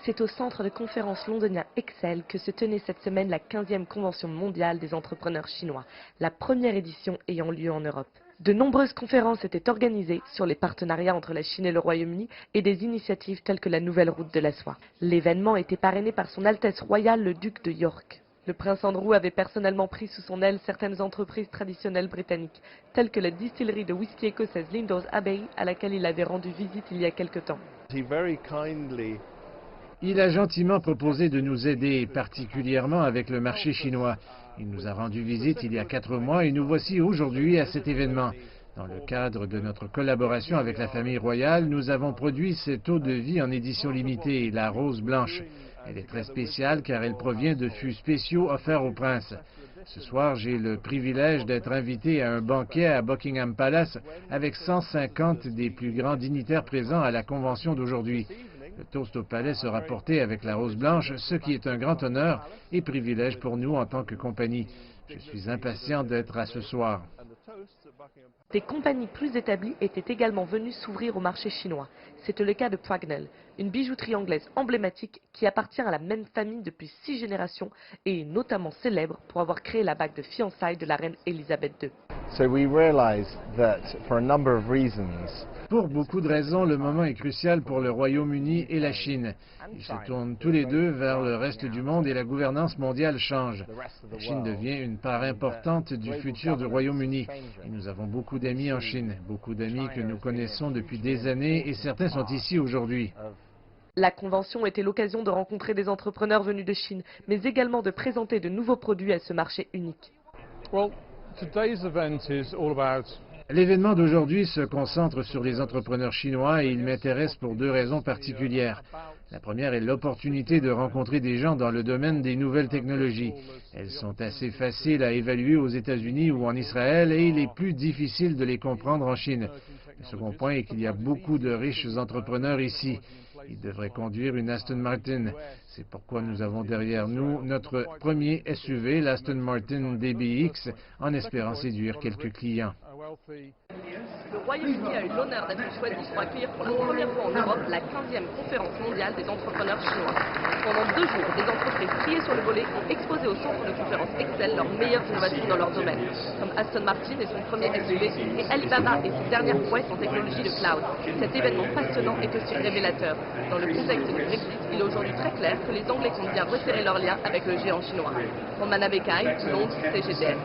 C'est au centre de conférence londonien Excel que se tenait cette semaine la 15e convention mondiale des entrepreneurs chinois, la première édition ayant lieu en Europe. De nombreuses conférences étaient organisées sur les partenariats entre la Chine et le Royaume-Uni et des initiatives telles que la nouvelle route de la soie. L'événement était parrainé par son Altesse royale le duc de York. Le prince Andrew avait personnellement pris sous son aile certaines entreprises traditionnelles britanniques, telles que la distillerie de whisky écossaise Lindores Abbey, à laquelle il avait rendu visite il y a quelque temps. Il a gentiment proposé de nous aider, particulièrement avec le marché chinois. Il nous a rendu visite il y a 4 mois et nous voici aujourd'hui à cet événement. Dans le cadre de notre collaboration avec la famille royale, nous avons produit cette eau de vie en édition limitée, la rose blanche. Elle est très spéciale car elle provient de fûts spéciaux offerts au prince. Ce soir, j'ai le privilège d'être invité à un banquet à Buckingham Palace avec 150 des plus grands dignitaires présents à la convention d'aujourd'hui. Le toast au palais sera porté avec la rose blanche, ce qui est un grand honneur et privilège pour nous en tant que compagnie. Je suis impatient d'être à ce soir. Des compagnies plus établies étaient également venues s'ouvrir au marché chinois. C'était le cas de Pwagnell, une bijouterie anglaise emblématique qui appartient à la même famille depuis 6 générations et est notamment célèbre pour avoir créé la bague de fiançailles de la reine Elisabeth II. Pour beaucoup de raisons, le moment est crucial pour le Royaume-Uni et la Chine. Ils se tournent tous les deux vers le reste du monde et la gouvernance mondiale change. La Chine devient une part importante du futur du Royaume-Uni. Et nous avons beaucoup d'amis en Chine, beaucoup d'amis que nous connaissons depuis des années et certains sont ici aujourd'hui. La convention était l'occasion de rencontrer des entrepreneurs venus de Chine, mais également de présenter de nouveaux produits à ce marché unique. L'événement d'aujourd'hui se concentre sur les entrepreneurs chinois et il m'intéresse pour 2 raisons particulières. La première est l'opportunité de rencontrer des gens dans le domaine des nouvelles technologies. Elles sont assez faciles à évaluer aux États-Unis ou en Israël et il est plus difficile de les comprendre en Chine. Le second point est qu'il y a beaucoup de riches entrepreneurs ici. Ils devraient conduire une Aston Martin. C'est pourquoi nous avons derrière nous notre premier SUV, l'Aston Martin DBX, en espérant séduire quelques clients. Le Royaume-Uni a eu l'honneur d'être choisi pour accueillir pour la première fois en Europe la 15e conférence mondiale des entrepreneurs chinois. Pendant 2 jours, des entreprises triées sur le volet ont exposé au centre de conférence Excel leurs meilleures innovations dans leur domaine, comme Aston Martin et son premier SUV, et Alibaba et ses dernières prouesses en technologie de cloud. Cet événement passionnant est aussi révélateur. Dans le contexte du Brexit, il est aujourd'hui très clair que les Anglais comptent bien resserrer leurs liens avec le géant chinois. Romana Bekai, Londres, CGTN.